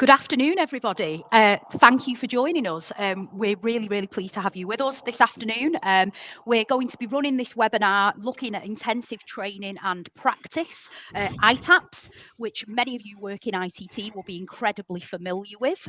Good afternoon, everybody. Thank you for joining us. We're really, really pleased to have you with us this afternoon. We're going to be running this webinar looking at intensive training and practice, ITAPs, which many of you work in ITT will be incredibly familiar with.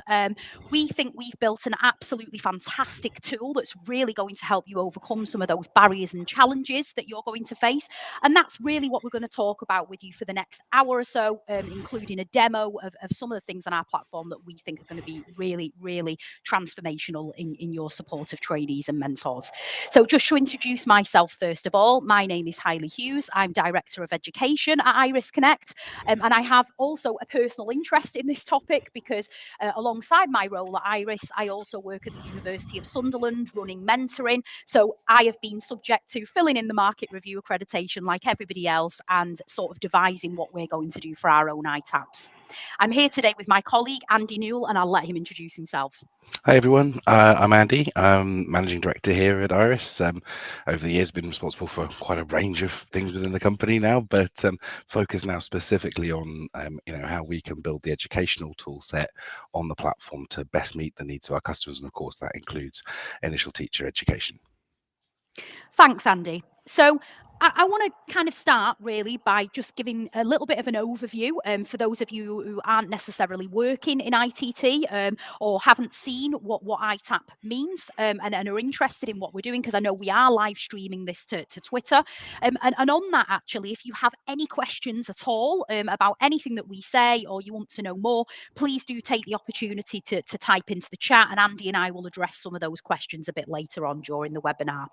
We think we've built an absolutely fantastic tool that's really going to help you overcome some of those barriers and challenges that you're going to face. And that's really what we're going to talk about with you for the next hour or so, including a demo of some of the things on our platform that we think are going to be really, really transformational in your support of trainees and mentors. So just to introduce myself, first of all, my name is Hayley Hughes. I'm Director of Education at Iris Connect. And I have also a personal interest in this topic because alongside my role at Iris, I also work at the University of Sunderland running mentoring. So I have been subject to filling in the market review accreditation like everybody else and sort of devising what we're going to do for our own ITAPs. I'm here today with my colleague, Andy Newell, and I'll let him introduce himself. Hi everyone, I'm Andy. I'm Managing Director here at Iris. Over the years, been responsible for quite a range of things within the company now, but focus now specifically on how we can build the educational tool set on the platform to best meet the needs of our customers, and of course that includes initial teacher education. Thanks, Andy. So I want to kind of start really by just giving a little bit of an overview for those of you who aren't necessarily working in ITT or haven't seen what ITAP means and are interested in what we're doing, because I know we are live streaming this to Twitter. And on that, actually, if you have any questions at all about anything that we say or you want to know more, please do take the opportunity to type into the chat, and Andy and I will address some of those questions a bit later on during the webinar.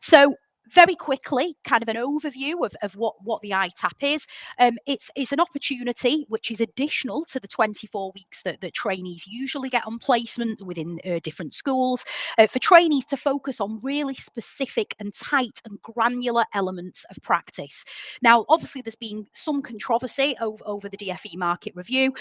So very quickly, kind of an overview of what the ITAP is. It's an opportunity which is additional to the 24 weeks that trainees usually get on placement within different schools, for trainees to focus on really specific and tight and granular elements of practice. Now, obviously, there's been some controversy over the DFE market review,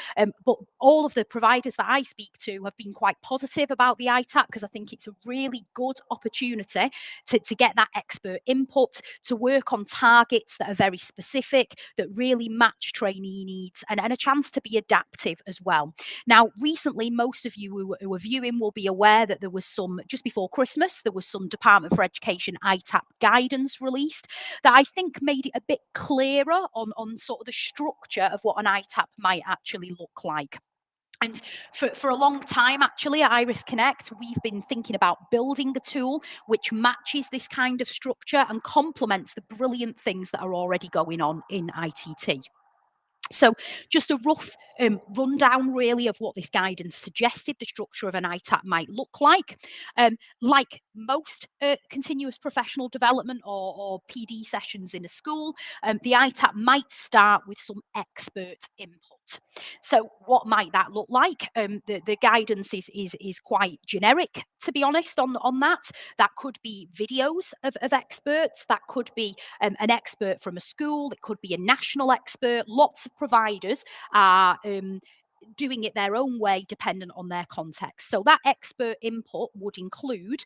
but all of the providers that I speak to have been quite positive about the ITAP because I think it's a really good opportunity to get that expert input, to work on targets that are very specific, that really match trainee needs, and a chance to be adaptive as well. Now, recently, most of you who are viewing will be aware that there was some, just before Christmas, there was some Department for Education ITAP guidance released that I think made it a bit clearer on sort of the structure of what an ITAP might actually look like. And for a long time, actually, at Iris Connect, we've been thinking about building a tool which matches this kind of structure and complements the brilliant things that are already going on in ITT. So just a rough rundown really of what this guidance suggested the structure of an ITAP might look like. Like most continuous professional development or PD sessions in a school, the ITAP might start with some expert input. So what might that look like? The guidance is quite generic, to be honest, on that. That could be videos of experts. That could be an expert from a school. It could be a national expert. Lots of providers are doing it their own way dependent on their context. So that expert input would include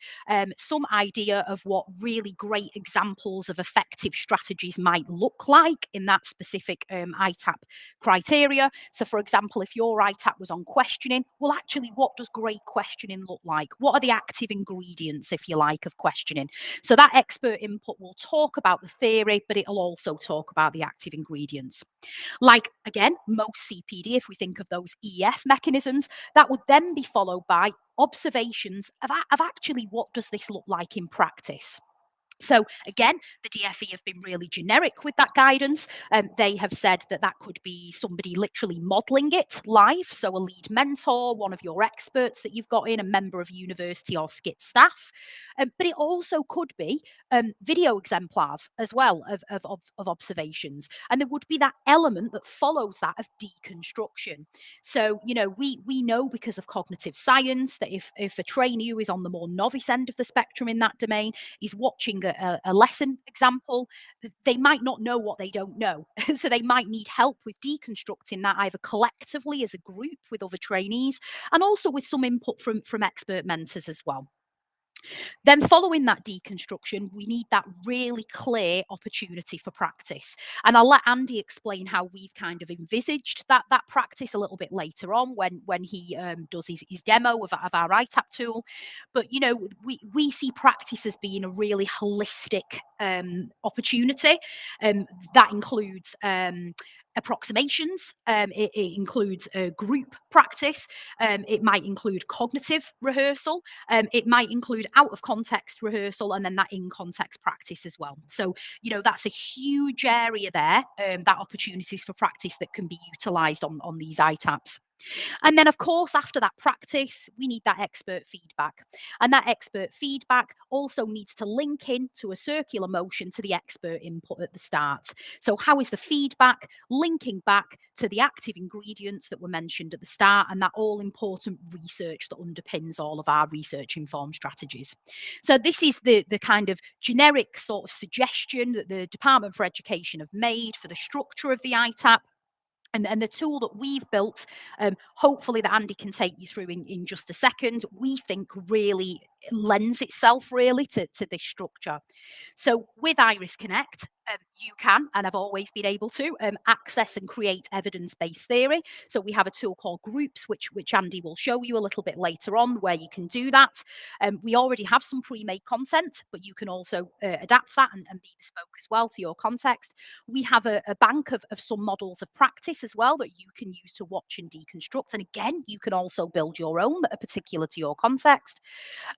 some idea of what really great examples of effective strategies might look like in that specific ITAP criteria. So for example, if your ITAP was on questioning, well, actually, what does great questioning look like? What are the active ingredients, if you like, of questioning? So that expert input will talk about the theory, but it'll also talk about the active ingredients. Like, again, most CPD, if we think of those EF mechanisms, that would then be followed by observations of actually what does this look like in practice. So again, the DFE have been really generic with that guidance. They have said that that could be somebody literally modelling it live, so a lead mentor, one of your experts that you've got in, a member of university or SCIT staff. But it also could be video exemplars as well of observations. And there would be that element that follows that of deconstruction. So, you know, we know because of cognitive science that if a trainee who is on the more novice end of the spectrum in that domain is watching a lesson example, they might not know what they don't know. So they might need help with deconstructing that either collectively as a group with other trainees and also with some input from expert mentors as well. Then following that deconstruction, we need that really clear opportunity for practice. And I'll let Andy explain how we've kind of envisaged that practice a little bit later on when he does his demo of our ITAP tool. But, you know, we see practice as being a really holistic opportunity. That includes approximations. It includes group practice. It might include cognitive rehearsal. It might include out of context rehearsal and then that in context practice as well. So, you know, that's a huge area there, that opportunities for practice that can be utilised on these ITAPs. And then, of course, after that practice, we need that expert feedback. And that expert feedback also needs to link in to a circular motion to the expert input at the start. So, how is the feedback linking back to the active ingredients that were mentioned at the start and that all important research that underpins all of our research informed strategies? So, this is the kind of generic sort of suggestion that the Department for Education have made for the structure of the ITAP. And the tool that we've built, hopefully that Andy can take you through in just a second, we think really lends itself really to this structure. So with Iris Connect, you can, and I've always been able to, access and create evidence-based theory. So we have a tool called Groups, which Andy will show you a little bit later on, where you can do that. We already have some pre-made content, but you can also adapt that and be bespoke as well to your context. We have a bank of some models of practice as well that you can use to watch and deconstruct. And again, you can also build your own that are particular to your context.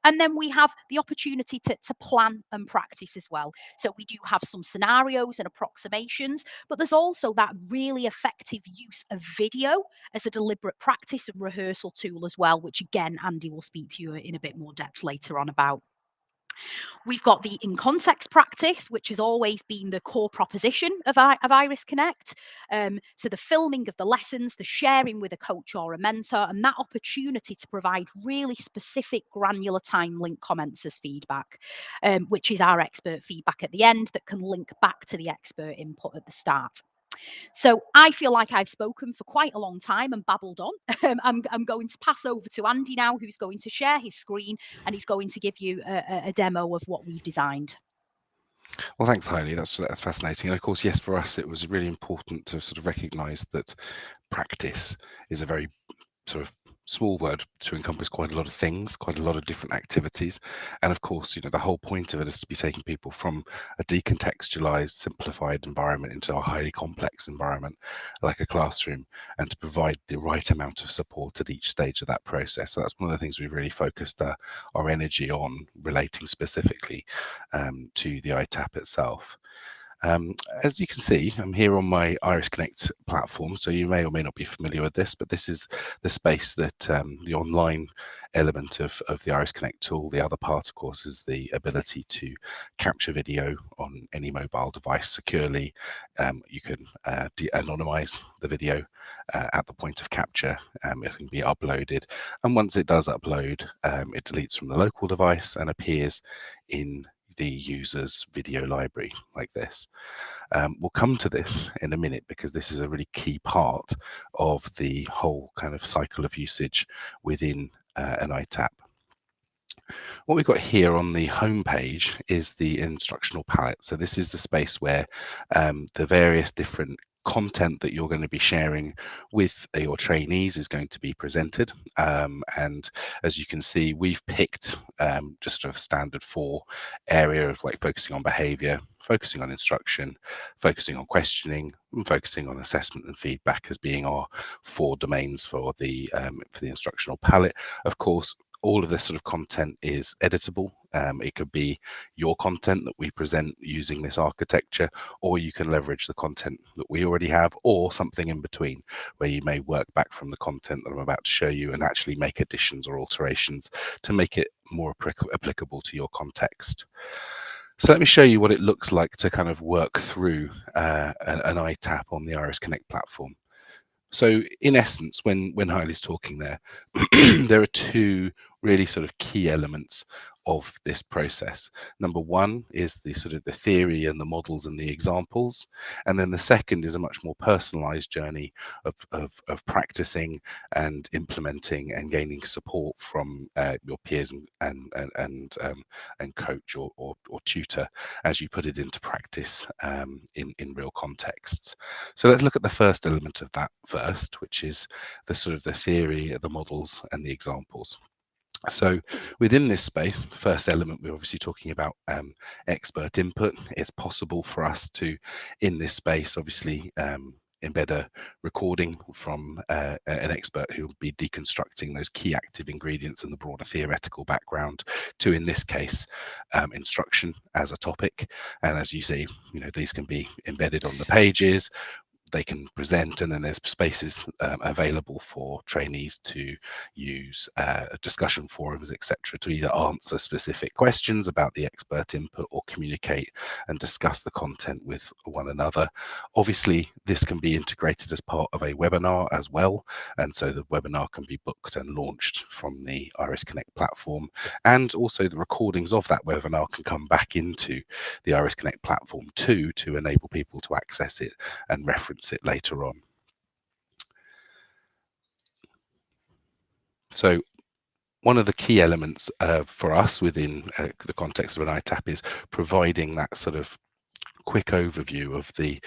And then we have the opportunity to plan and practice as well. So we do have some scenarios and approximations, but there's also that really effective use of video as a deliberate practice and rehearsal tool as well, which again, Andy will speak to you in a bit more depth later on about. We've got the in context practice, which has always been the core proposition of Iris Connect. So the filming of the lessons, the sharing with a coach or a mentor, and that opportunity to provide really specific granular time link comments as feedback, which is our expert feedback at the end that can link back to the expert input at the start. So I feel like I've spoken for quite a long time and babbled on. I'm going to pass over to Andy now, who's going to share his screen and he's going to give you a demo of what we've designed. Well, thanks, Hailey. That's fascinating. And of course, yes, for us, it was really important to sort of recognise that practice is a very sort of small word to encompass quite a lot of things, quite a lot of different activities. And of course, you know, the whole point of it is to be taking people from a decontextualized, simplified environment into a highly complex environment like a classroom, and to provide the right amount of support at each stage of that process. So that's one of the things we've really focused our energy on, relating specifically to the ITAP itself. As you can see, I'm here on my Iris Connect platform, so you may or may not be familiar with this, but this is the space that the online element of the Iris Connect tool. The other part, of course, is the ability to capture video on any mobile device securely. You can de-anonymize the video at the point of capture. It can be uploaded, and once it does upload, it deletes from the local device and appears in the user's video library like this. We'll come to this in a minute because this is a really key part of the whole kind of cycle of usage within an ITAP. What we've got here on the home page is the instructional palette. So this is the space where the various different content that you're going to be sharing with your trainees is going to be presented. And as you can see, we've picked just a standard 4 area of like focusing on behavior, focusing on instruction, focusing on questioning, and focusing on assessment and feedback as being our 4 domains for the instructional palette. Of course, all of this sort of content is editable. It could be your content that we present using this architecture, or you can leverage the content that we already have, or something in between where you may work back from the content that I'm about to show you and actually make additions or alterations to make it more applicable to your context. So let me show you what it looks like to kind of work through an ITAP on the Iris Connect platform. So in essence, when Hailey's talking there, there are 2 really sort of key elements of this process. Number one is the sort of the theory and the models and the examples. And then the second is a much more personalized journey of practicing and implementing and gaining support from your peers and coach or tutor as you put it into practice in real contexts. So let's look at the first element of that first, which is the sort of the theory, the models and the examples. So within this space, the first element, we're obviously talking about expert input. It's possible for us to, in this space, obviously embed a recording from an expert who will be deconstructing those key active ingredients and the broader theoretical background to, in this case, instruction as a topic. And as you see, these can be embedded on the pages. They can present, and then there's spaces available for trainees to use discussion forums, etc., to either answer specific questions about the expert input or communicate and discuss the content with one another. Obviously, this can be integrated as part of a webinar as well, and so the webinar can be booked and launched from the Iris Connect platform, and also the recordings of that webinar can come back into the Iris Connect platform too, to enable people to access it and reference it later on. So one of the key elements for us within the context of an ITAP is providing that sort of quick overview of the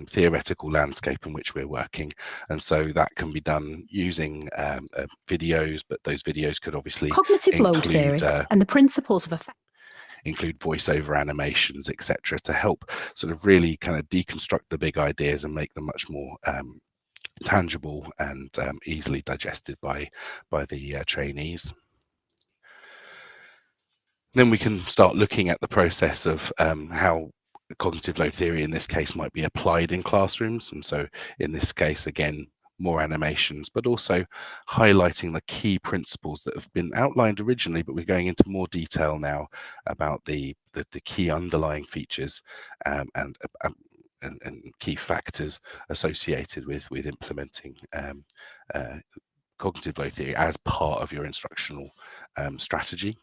theoretical landscape in which we're working, and so that can be done using videos, but those videos could obviously cognitive load theory and the principles of effect, include voiceover animations, etc., to help sort of really kind of deconstruct the big ideas and make them much more tangible and easily digested by the trainees. Then we can start looking at the process of how cognitive load theory in this case might be applied in classrooms. And so in this case, again, more animations, but also highlighting the key principles that have been outlined originally, but we're going into more detail now about the key underlying features and key factors associated with implementing cognitive load theory as part of your instructional strategy.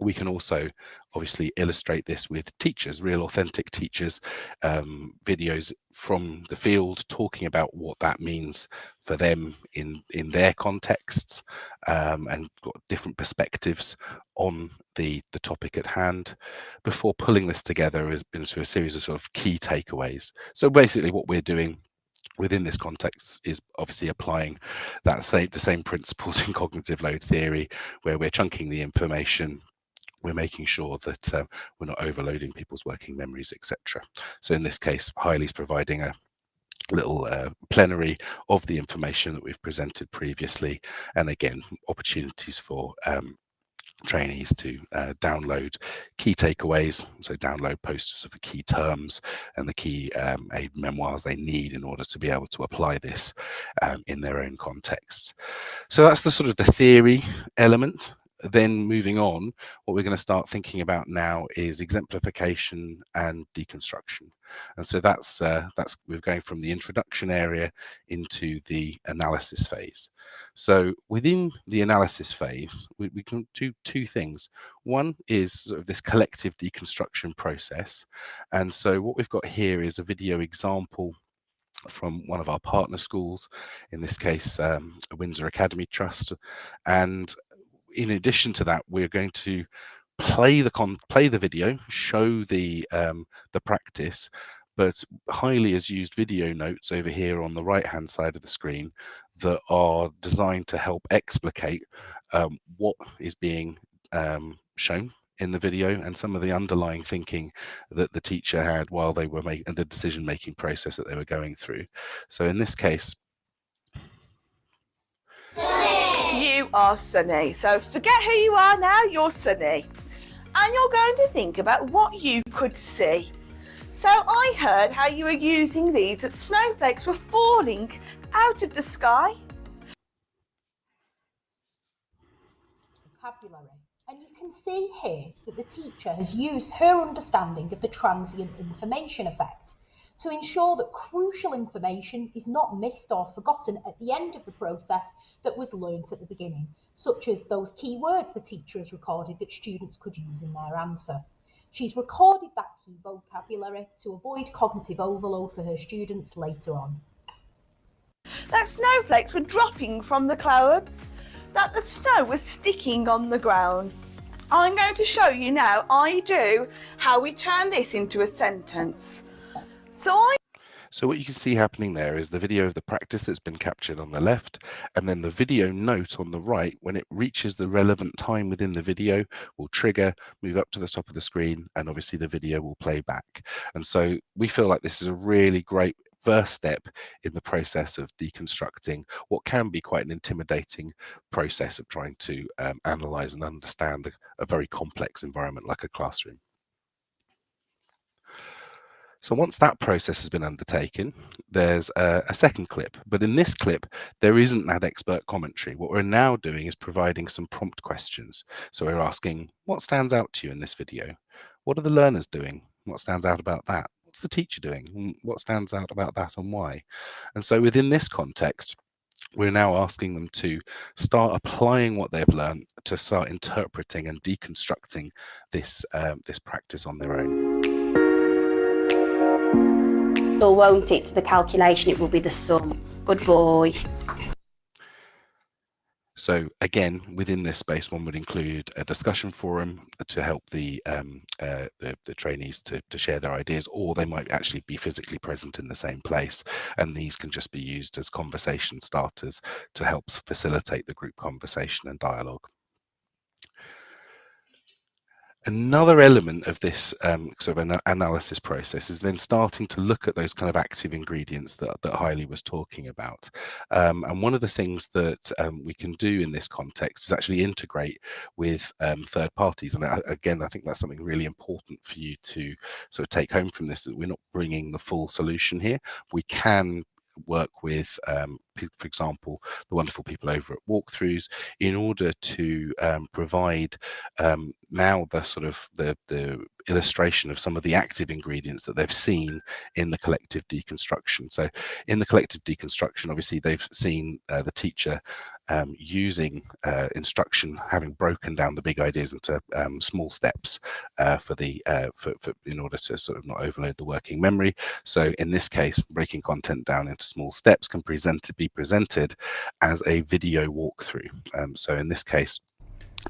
We can also obviously illustrate this with teachers, real authentic teachers, videos from the field talking about what that means for them in their contexts, and got different perspectives on the topic at hand, before pulling this together into a series of sort of key takeaways. So basically what we're doing within this context is obviously applying the same principles in cognitive load theory, where we're chunking the information, we're making sure that we're not overloading people's working memories, etc. So in this case, Hiley's providing a little plenary of the information that we've presented previously, and again, opportunities for trainees to download key takeaways, so download posters of the key terms and the key memoirs they need in order to be able to apply this in their own contexts. So that's the sort of the theory element. Then moving on, what we're going to start thinking about now is exemplification and deconstruction. And so that's we're going from the introduction area into the analysis phase. So within the analysis phase, we can do two things. One is sort of this collective deconstruction process. And so what we've got here is a video example from one of our partner schools, in this case, Windsor Academy Trust. And in addition to that, we're going to play the video, show the practice, but Hiley has used video notes over here on the right hand side of the screen that are designed to help explicate what is being shown in the video and some of the underlying thinking that the teacher had while they were making the decision making process that they were going through. So in this case, you are Sunny. So forget who you are now, you're Sunny. And you're going to think about what you could see. So I heard how you were using these that snowflakes were falling out of the sky. vocabulary. And you can see here that the teacher has used her understanding of the transient information effect to ensure that crucial information is not missed or forgotten at the end of the process that was learnt at the beginning, such as those key words the teacher has recorded that students could use in their answer. She's recorded that key vocabulary to avoid cognitive overload for her students later on. That snowflakes were dropping from the clouds, that the snow was sticking on the ground. I'm going to show you now, how we turn this into a sentence. So what you can see happening there is the video of the practice that's been captured on the left, and then the video note on the right, when it reaches the relevant time within the video, will trigger, move up to the top of the screen, and obviously the video will play back. And so we feel like this is a really great first step in the process of deconstructing what can be quite an intimidating process of trying to analyze and understand a very complex environment like a classroom. So once that process has been undertaken, there's a second clip. But in this clip, there isn't that expert commentary. What we're now doing is providing some prompt questions. So we're asking, what stands out to you in this video? What are the learners doing? What stands out about that? What's the teacher doing? What stands out about that and why? And so within this context, we're now asking them to start applying what they've learned, to start interpreting and deconstructing this, this practice on their own. Won't it? The calculation, it will be the sum. Good boy. So again, within this space, one would include a discussion forum to help the trainees to share their ideas, or they might actually be physically present in the same place. And these can just be used as conversation starters to help facilitate the group conversation and dialogue. Another element of this sort of an analysis process is then starting to look at those kind of active ingredients that Hailey was talking about. And one of the things that we can do in this context is actually integrate with third parties. And again, I think that's something really important for you to sort of take home from this, that we're not bringing the full solution here. We can work with, for example, the wonderful people over at Walkthroughs in order to provide now the sort of the illustration of some of the active ingredients that they've seen in the collective deconstruction. So in the collective deconstruction, obviously they've seen the teacher using instruction, having broken down the big ideas into small steps in order to sort of not overload the working memory. So in this case, breaking content down into small steps can be presented as a video walkthrough. So in this case,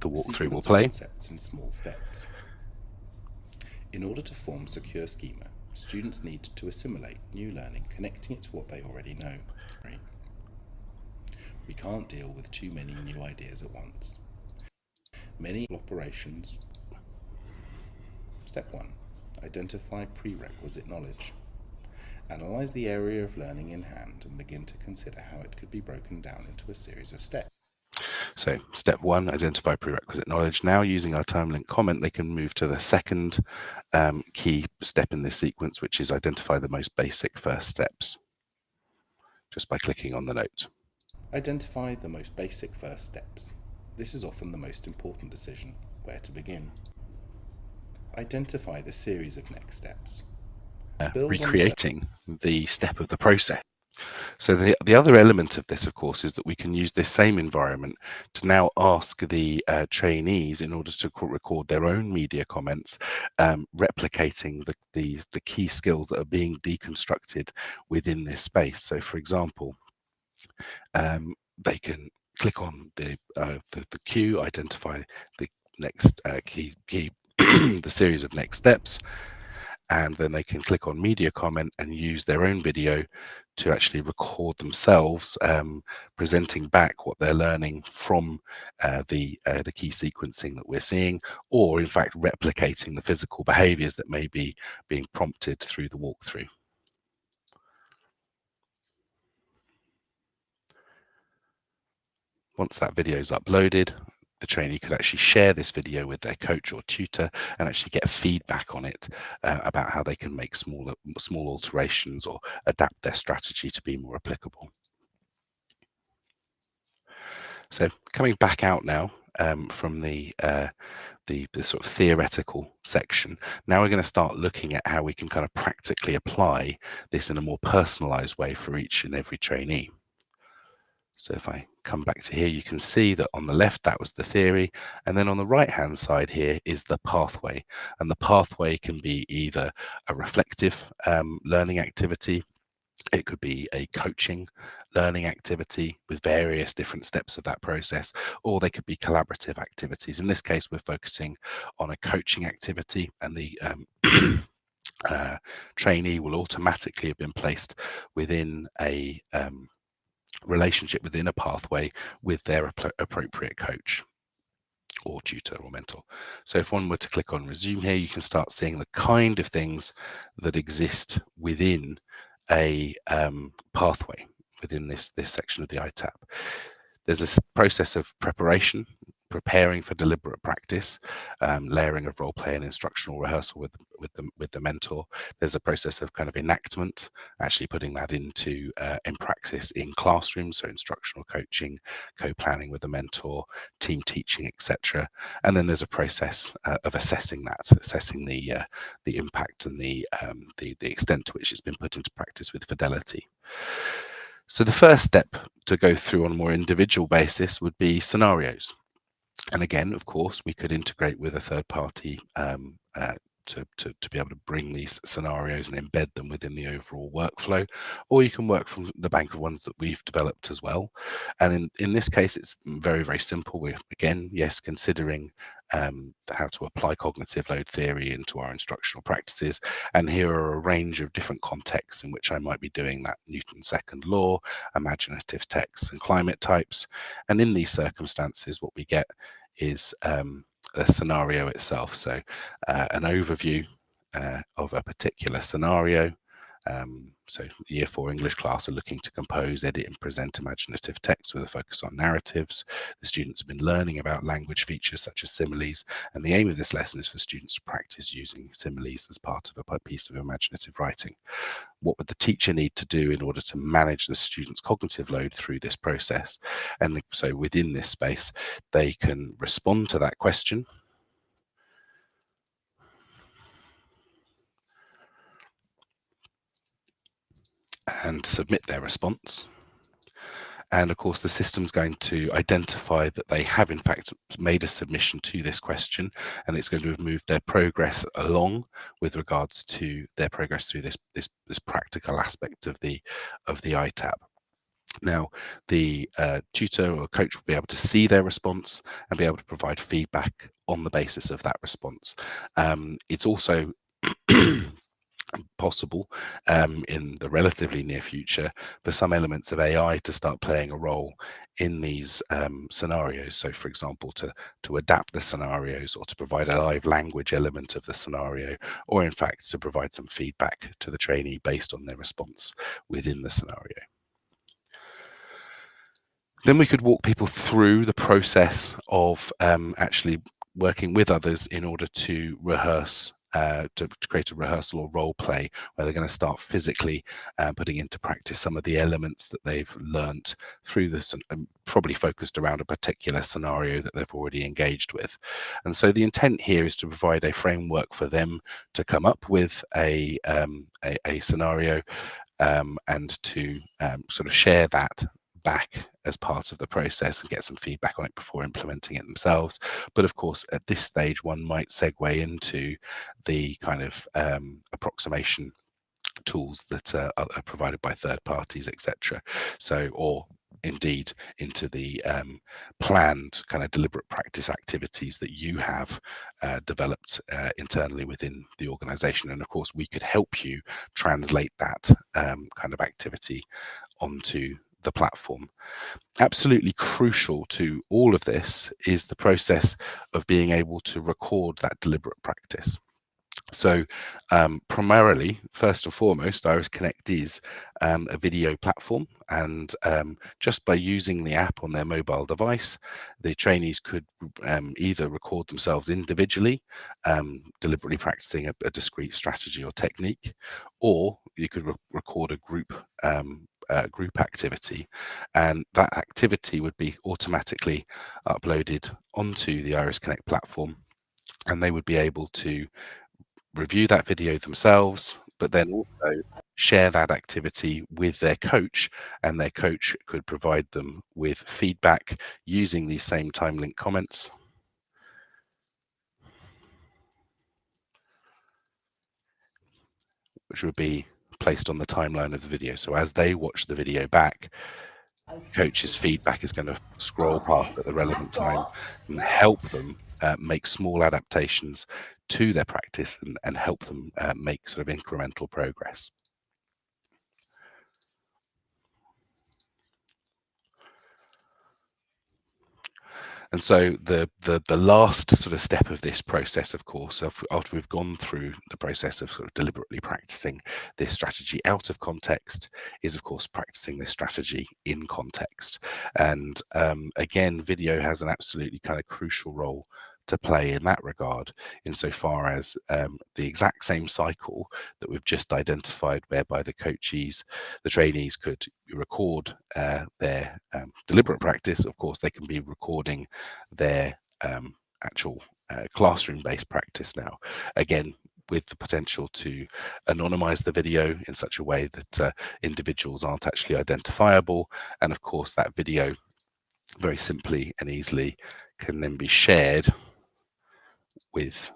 the walkthrough will play. Concepts in small steps. In order to form secure schema, students need to assimilate new learning, connecting it to what they already know. We can't deal with too many new ideas at once. Many operations. Step 1. Identify prerequisite knowledge. Analyze the area of learning in hand and begin to consider how it could be broken down into a series of steps. So step 1, identify prerequisite knowledge. Now using our time link comment, they can move to the second key step in this sequence, which is identify the most basic first steps, just by clicking on the note. Identify the most basic first steps. This is often the most important decision, where to begin. Identify the series of next steps. Recreating the step of the process. So the other element of this, of course, is that we can use this same environment to now ask the trainees, in order to record their own media comments, replicating the key skills that are being deconstructed within this space. So, for example, they can click on the cue, identify the next key the series of next steps, and then they can click on media comment and use their own video to actually record themselves presenting back what they're learning from the key sequencing that we're seeing, or in fact replicating the physical behaviors that may be being prompted through the walkthrough. Once that video is uploaded, the trainee could actually share this video with their coach or tutor and actually get feedback on it about how they can make small alterations or adapt their strategy to be more applicable. So coming back out now from the sort of theoretical section. Now we're going to start looking at how we can kind of practically apply this in a more personalized way for each and every trainee. So if I come back to here, you can see that on the left, that was the theory. And then on the right-hand side here is the pathway. And the pathway can be either a reflective learning activity. It could be a coaching learning activity with various different steps of that process, or they could be collaborative activities. In this case, we're focusing on a coaching activity, and the trainee will automatically have been placed within a relationship within a pathway with their appropriate coach or tutor or mentor. So if one were to click on resume here, you can start seeing the kind of things that exist within a pathway within this section of the ITAP. There's this process of preparing for deliberate practice, layering of role play and instructional rehearsal with the mentor. There's a process of kind of enactment, actually putting that into in practice in classrooms, so instructional coaching, co-planning with the mentor, team teaching, etc. And then there's a process of assessing the impact and the extent to which it's been put into practice with fidelity. So the first step to go through on a more individual basis would be scenarios. And again, of course, we could integrate with a third party to be able to bring these scenarios and embed them within the overall workflow, or you can work from the bank of ones that we've developed as well. And in this case, it's very, very simple. We're, again, yes, considering how to apply cognitive load theory into our instructional practices. And here are a range of different contexts in which I might be doing that: Newton's second law, imaginative texts, and climate types. And in these circumstances, what we get is the scenario itself. So an overview of a particular scenario. So the Year 4 English class are looking to compose, edit and present imaginative texts with a focus on narratives. The students have been learning about language features such as similes, and the aim of this lesson is for students to practice using similes as part of a piece of imaginative writing. What would the teacher need to do in order to manage the student's cognitive load through this process? And so within this space, they can respond to that question. And submit their response. And of course, the system's going to identify that they have in fact made a submission to this question, and it's going to have moved their progress along with regards to their progress through this practical aspect of the ITAP. Now, the tutor or coach will be able to see their response and be able to provide feedback on the basis of that response. It's also possible in the relatively near future for some elements of AI to start playing a role in these scenarios. So, for example, to adapt the scenarios, or to provide a live language element of the scenario, or in fact to provide some feedback to the trainee based on their response within the scenario. Then we could walk people through the process of actually working with others in order to rehearse, to create a rehearsal or role play where they're going to start physically putting into practice some of the elements that they've learnt through this, and probably focused around a particular scenario that they've already engaged with. And so the intent here is to provide a framework for them to come up with a scenario and to sort of share that back as part of the process and get some feedback on it before implementing it themselves. But of course, at this stage, one might segue into the kind of approximation tools that are provided by third parties, etc. So, or indeed into the planned kind of deliberate practice activities that you have developed internally within the organization. And of course, we could help you translate that kind of activity onto the platform. Absolutely crucial to all of this is the process of being able to record that deliberate practice. So primarily, first and foremost, Iris Connect is a video platform, and just by using the app on their mobile device, the trainees could either record themselves individually, deliberately practicing a discrete strategy or technique, or you could record a group activity, and that activity would be automatically uploaded onto the Iris Connect platform and they would be able to review that video themselves, but then also share that activity with their coach, and their coach could provide them with feedback using these same time link comments. Which would be placed on the timeline of the video. So as they watch the video back, coach's feedback is going to scroll past at the relevant time and help them make small adaptations to their practice and help them make sort of incremental progress. And so the last sort of step of this process, of course, after we've gone through the process of sort of deliberately practicing this strategy out of context, is of course practicing this strategy in context. And again, video has an absolutely kind of crucial role to play in that regard, insofar as the exact same cycle that we've just identified, whereby the trainees could record their deliberate practice. Of course, they can be recording their actual classroom-based practice now, again with the potential to anonymize the video in such a way that individuals aren't actually identifiable, and of course that video very simply and easily can then be shared with,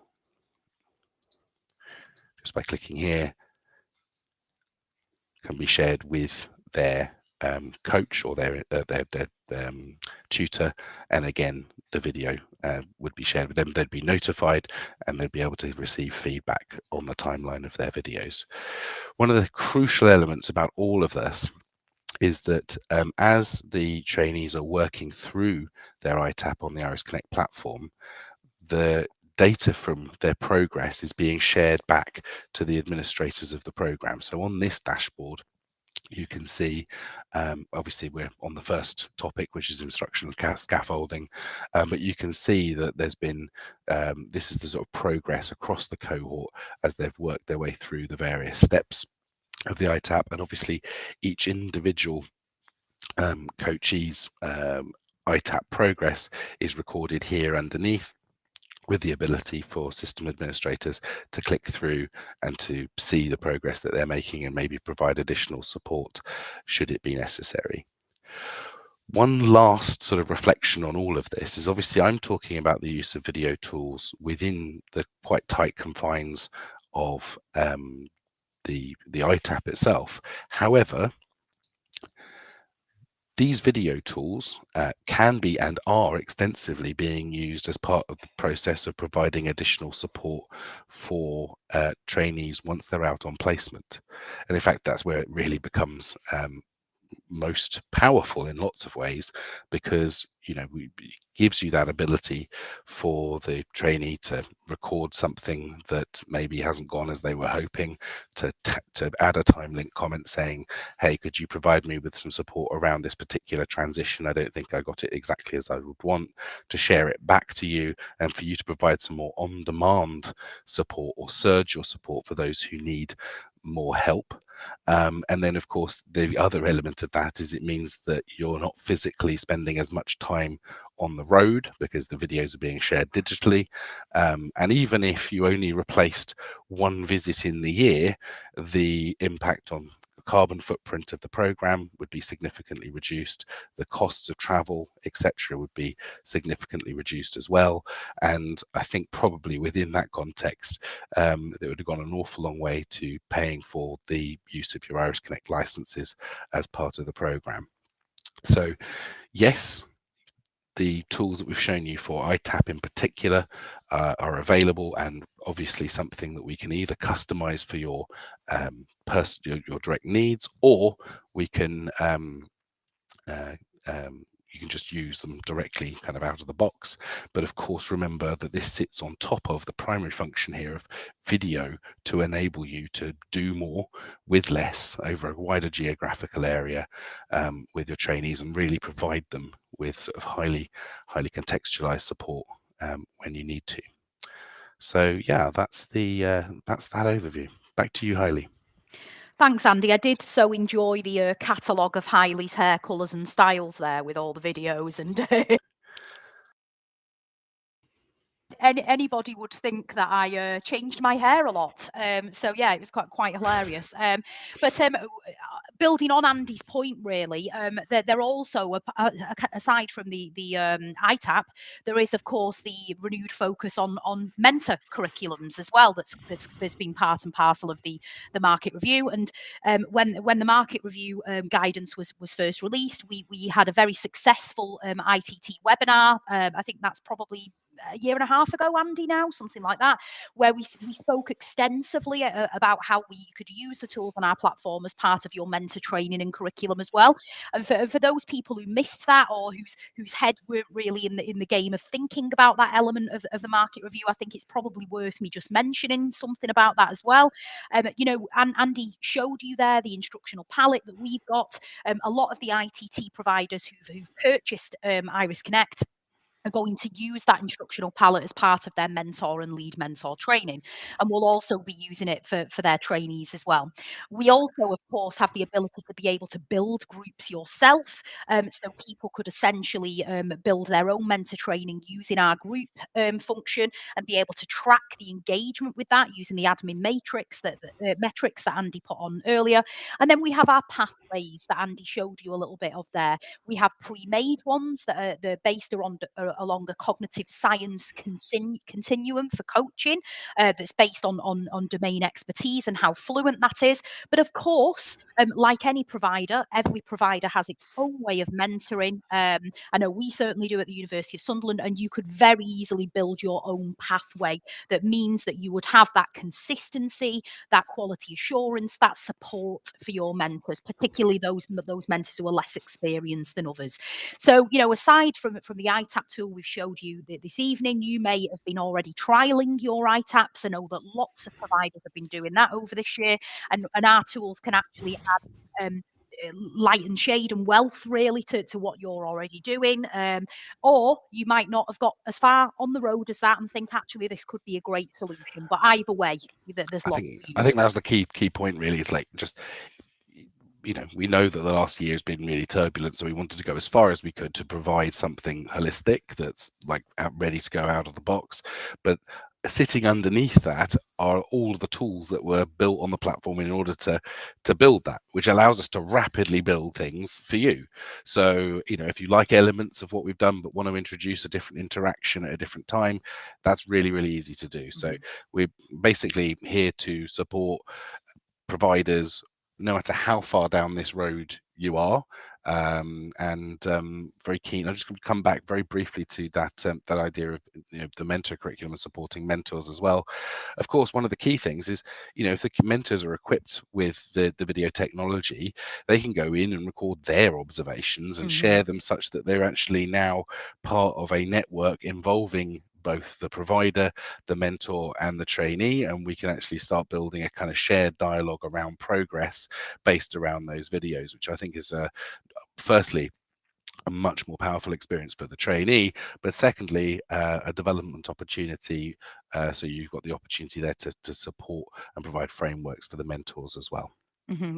just by clicking here, can be shared with their coach or their tutor, and again the video would be shared with them. They'd be notified and they'd be able to receive feedback on the timeline of their videos. One of the crucial elements about all of this is that as the trainees are working through their ITAP on the Iris Connect platform, the data from their progress is being shared back to the administrators of the program. So on this dashboard, you can see, obviously we're on the first topic, which is instructional scaffolding, but you can see that there's been, this is the sort of progress across the cohort as they've worked their way through the various steps of the ITAP, and obviously each individual coachee's ITAP progress is recorded here underneath, with the ability for system administrators to click through and to see the progress that they're making and maybe provide additional support should it be necessary. One last sort of reflection on all of this is, obviously I'm talking about the use of video tools within the quite tight confines of the ITAP itself. However, these video tools can be and are extensively being used as part of the process of providing additional support for trainees once they're out on placement. And in fact, that's where it really becomes most powerful in lots of ways, because it gives you that ability for the trainee to record something that maybe hasn't gone as they were hoping, to add a time link comment saying, hey, could you provide me with some support around this particular transition? I don't think I got it exactly as I would want, to share it back to you, and for you to provide some more on-demand support or surge your support for those who need more help. And then of course the other element of that is it means that you're not physically spending as much time on the road because the videos are being shared digitally, and even if you only replaced one visit in the year, the impact on carbon footprint of the program would be significantly reduced, the costs of travel, etc., would be significantly reduced as well. And I think probably within that context, it would have gone an awful long way to paying for the use of your Iris Connect licenses as part of the program. So yes, the tools that we've shown you for ITAP in particular are available, and obviously something that we can either customize for your direct needs, or we can you can just use them directly kind of out of the box. But of course, remember that this sits on top of the primary function here of video to enable you to do more with less over a wider geographical area with your trainees, and really provide them with sort of highly contextualized support when you need to. So yeah, that's that overview. Back to you, Hailey. Thanks, Andy. I did so enjoy the catalogue of Hailey's hair colours and styles there with all the videos and anybody would think that I changed my hair a lot. So yeah, it was quite hilarious. But building on Andy's point, really, they're also aside from the ITAP, there is of course the renewed focus on mentor curriculums as well. That's been part and parcel of the market review. And when the market review guidance was first released, we had a very successful ITT webinar. I think that's probably a year and a half ago, Andy, now, something like that, where we spoke extensively about how you could use the tools on our platform as part of your mentor training and curriculum as well. And for those people who missed that, or whose head weren't really in the game of thinking about that element of the market review, I think it's probably worth me just mentioning something about that as well. Andy showed you there the instructional palette that we've got. A lot of the ITT providers who've purchased Iris Connect are going to use that instructional palette as part of their mentor and lead mentor training, and will also be using it for their trainees as well. We also, of course, have the ability to be able to build groups yourself, so people could essentially build their own mentor training using our group function, and be able to track the engagement with that using the admin matrix metrics that Andy put on earlier. And then we have our pathways that Andy showed you a little bit of there. We have pre-made ones that are based along the cognitive science continuum for coaching, that's based on domain expertise and how fluent that is. But of course, like any provider, every provider has its own way of mentoring. I know we certainly do at the University of Sunderland, and you could very easily build your own pathway that means that you would have that consistency, that quality assurance, that support for your mentors, particularly those mentors who are less experienced than others. So, aside from the ITAP tool we've showed you this evening, you may have been already trialing your ITAPs. I know that lots of providers have been doing that over this year, and our tools can actually add light and shade and wealth really to what you're already doing, or you might not have got as far on the road as that and think actually this could be a great solution. But either way, there's lots of use. I think that's the key point really. Is like just, we know that the last year has been really turbulent, so we wanted to go as far as we could to provide something holistic that's like ready to go out of the box. But sitting underneath that are all of the tools that were built on the platform in order to build that, which allows us to rapidly build things for you. So, if you like elements of what we've done but want to introduce a different interaction at a different time, that's really, really easy to do. So we're basically here to support providers no matter how far down this road you are, and very keen. I'm just going to come back very briefly to that idea of the mentor curriculum and supporting mentors as well. Of course, one of the key things is if the mentors are equipped with the video technology, they can go in and record their observations and share them such that they're actually now part of a network involving both the provider, the mentor, and the trainee, and we can actually start building a kind of shared dialogue around progress based around those videos, which I think is firstly a much more powerful experience for the trainee, but secondly a development opportunity, so you've got the opportunity there to support and provide frameworks for the mentors as well.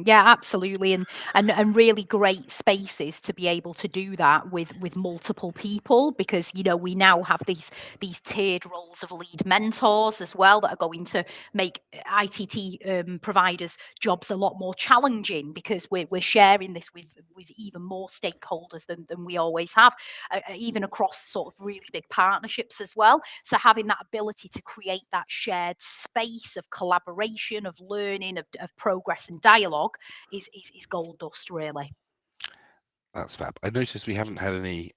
Yeah, absolutely, and really great spaces to be able to do that with multiple people, because we now have these tiered roles of lead mentors as well that are going to make ITT providers' jobs a lot more challenging, because we're sharing this with even more stakeholders than we always have, even across sort of really big partnerships as well. So having that ability to create that shared space of collaboration, of learning, of progress and dialogue is gold dust, really. That's fab. I noticed we haven't had any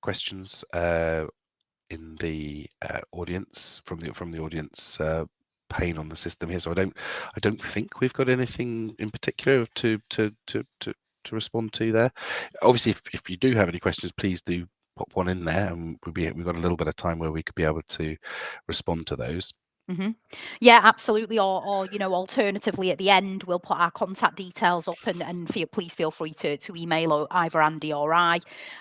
questions in the audience from the audience pane on the system here, so I don't think we've got anything in particular to respond to there. Obviously, if you do have any questions, please do pop one in there, and we've got a little bit of time where we could be able to respond to those. Yeah, absolutely. Or alternatively, at the end, we'll put our contact details up, and please feel free to email either Andy or I,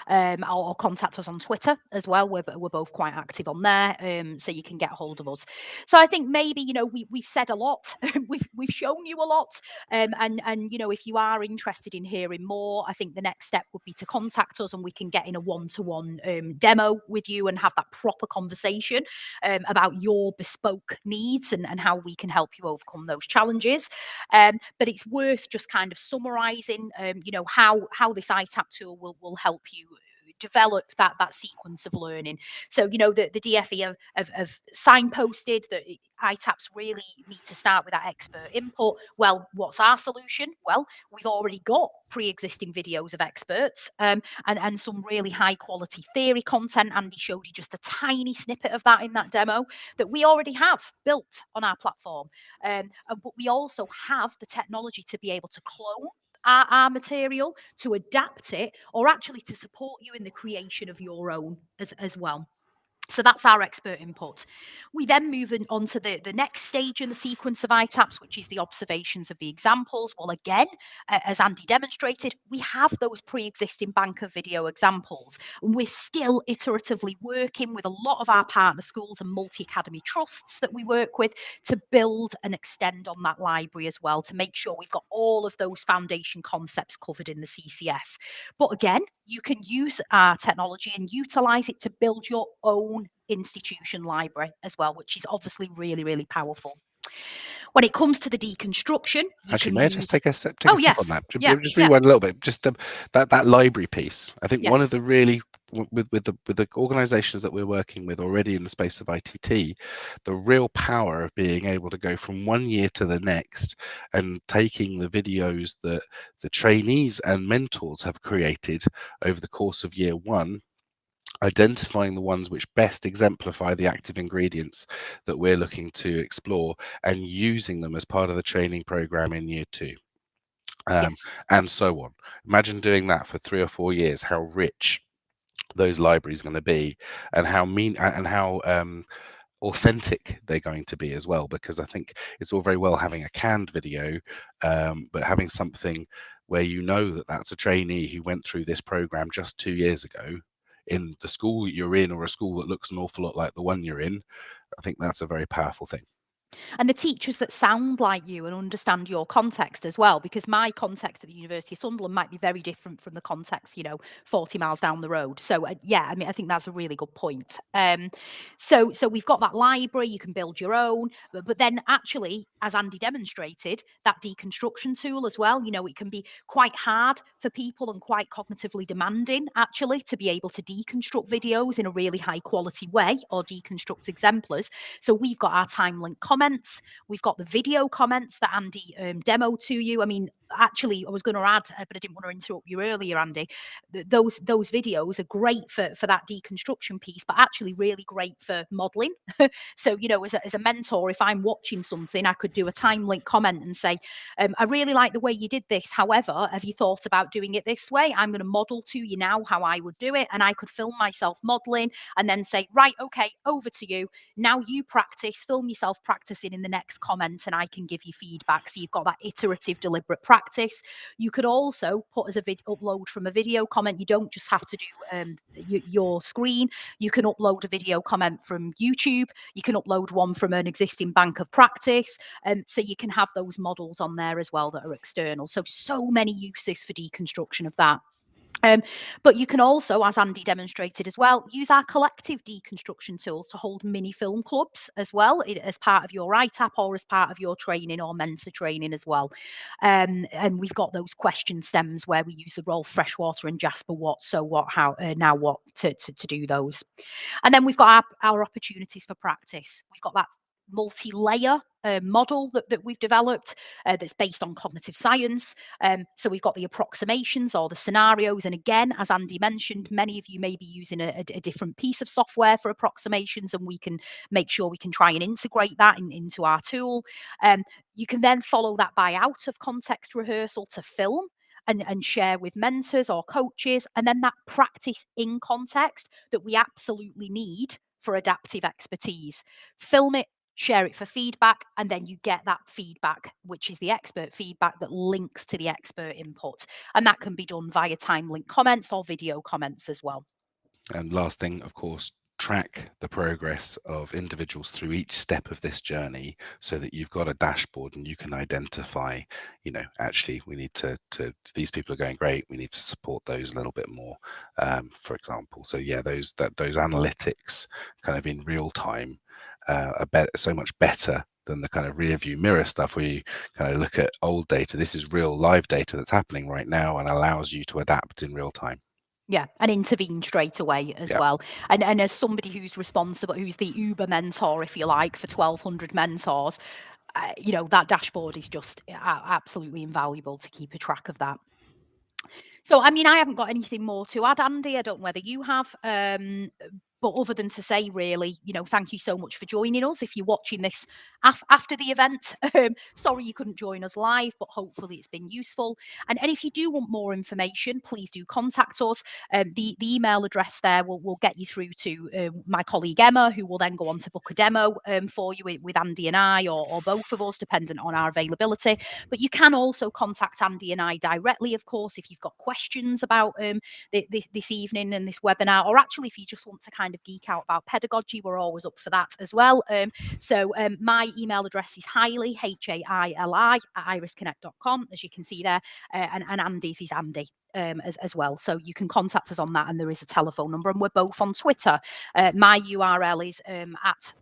or contact us on Twitter as well. We're both quite active on there, so you can get hold of us. So I think maybe we've said a lot, we've shown you a lot, and if you are interested in hearing more, I think the next step would be to contact us, and we can get in a one-to-one demo with you and have that proper conversation about your bespoke needs and how we can help you overcome those challenges. But it's worth just kind of summarising, how this ITAP tool will help you develop that sequence of learning. So the DFE have signposted that ITAPs really need to start with that expert input. Well, what's our solution? Well, we've already got pre-existing videos of experts, and some really high quality theory content. Andy showed you just a tiny snippet of that in that demo that we already have built on our platform. But we also have the technology to be able to clone our material, to adapt it, or actually to support you in the creation of your own as well. So that's our expert input. We then move on to the next stage in the sequence of ITAPs, which is the observations of the examples. Well, again, as Andy demonstrated, we have those pre-existing bank of video examples. And we're still iteratively working with a lot of our partner schools and multi-academy trusts that we work with to build and extend on that library as well, to make sure we've got all of those foundation concepts covered in the CCF. But again, you can use our technology and utilize it to build your own institution library as well, which is obviously really, really powerful. When it comes to the deconstruction, Actually, may I just take a step Oh, on yes. that? Yeah, Just yeah. rewind a little bit. Just that library piece. I think one Yes. of the really with the organisations that we're working with already in the space of ITT, the real power of being able to go from one year to the next and taking the videos that the trainees and mentors have created over the course of year one, identifying the ones which best exemplify the active ingredients that we're looking to explore and using them as part of the training program in year two. Yes. And so on. Imagine doing that for 3 or 4 years, how rich those libraries are going to be, and how authentic they're going to be as well, because I think it's all very well having a canned video, but having something where that that's a trainee who went through this program just 2 years ago in the school that you're in, or a school that looks an awful lot like the one you're in. I think that's a very powerful thing. And the teachers that sound like you and understand your context as well, because my context at the University of Sunderland might be very different from the context 40 miles down the road. So yeah, I mean, I think that's a really good point. So we've got that library, you can build your own, but then actually, as Andy demonstrated, that deconstruction tool as well, it can be quite hard for people and quite cognitively demanding actually to be able to deconstruct videos in a really high quality way, or deconstruct exemplars. So we've got our time link comments, we've got the video comments that Andy demoed to you. I mean, actually, I was going to add, but I didn't want to interrupt you earlier, Andy. Those videos are great for that deconstruction piece, but actually really great for modelling. So, as a mentor, if I'm watching something, I could do a time link comment and say, I really like the way you did this. However, have you thought about doing it this way? I'm going to model to you now how I would do it. And I could film myself modelling and then say, right, okay, over to you. Now you practice, film yourself practicing in the next comment, and I can give you feedback. So you've got that iterative, deliberate practice. You could also put as a upload from a video comment. You don't just have to do your screen. You can upload a video comment from YouTube. You can upload one from an existing bank of practice. So you can have those models on there as well that are external. So many uses for deconstruction of that. But you can also, as Andy demonstrated as well, use our collective deconstruction tools to hold mini film clubs as well, as part of your ITAP or as part of your training or mentor training as well. And we've got those question stems where we use the Rolf Freshwater and Jasper What, so what, how, now what to do those. And then we've got our opportunities for practice. We've got that multi-layer model that we've developed that's based on cognitive science. So we've got the approximations or the scenarios. And again, as Andy mentioned, many of you may be using a different piece of software for approximations, and we can make sure we can try and integrate that into our tool. You can then follow that by out of context rehearsal to film and share with mentors or coaches, and then that practice in context that we absolutely need for adaptive expertise. Film it, share it for feedback, and then you get that feedback, which is the expert feedback that links to the expert input. And that can be done via time link comments or video comments as well. And last thing, of course, track the progress of individuals through each step of this journey so that you've got a dashboard and you can identify, actually we need to these people are going great, we need to support those a little bit more, for example. So yeah, those analytics kind of in real time are so much better than the kind of rear view mirror stuff where you kind of look at old data. This is real live data that's happening right now and allows you to adapt in real time. Yeah, and intervene straight away as well. And as somebody who's responsible, who's the Uber mentor, if you like, for 1,200 mentors, that dashboard is just absolutely invaluable to keep a track of that. So, I mean, I haven't got anything more to add, Andy. I don't know whether you have. But other than to say, really, thank you so much for joining us. If you're watching this after the event, sorry you couldn't join us live, but hopefully it's been useful. And if you do want more information, please do contact us. The email address there will get you through to my colleague Emma, who will then go on to book a demo for you with Andy and I, or both of us, dependent on our availability. But you can also contact Andy and I directly, of course, if you've got questions about this evening and this webinar, or actually if you just want to kind of geek out about pedagogy, we're always up for that as well. So my email address is Hailey, Haili, at irisconnect.com, as you can see there, and Andy's is Andy. As well, so you can contact us on that, and there is a telephone number, and we're both on Twitter. My URL is at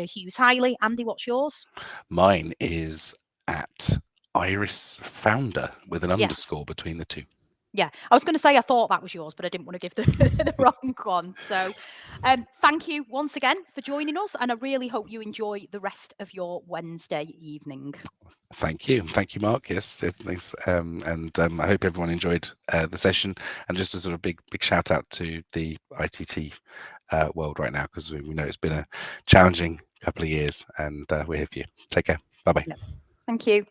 Hughes Hailey. Andy, what's yours? Mine is at Iris Founder with an underscore between the two. Yeah, I was going to say I thought that was yours, but I didn't want to give the wrong one. So thank you once again for joining us, and I really hope you enjoy the rest of your Wednesday evening. Thank you, Mark. Yes, thanks, and I hope everyone enjoyed the session. And just a sort of big shout out to the ITT world right now, because we know it's been a challenging couple of years, and we're here for you. Take care. Bye bye. Thank you.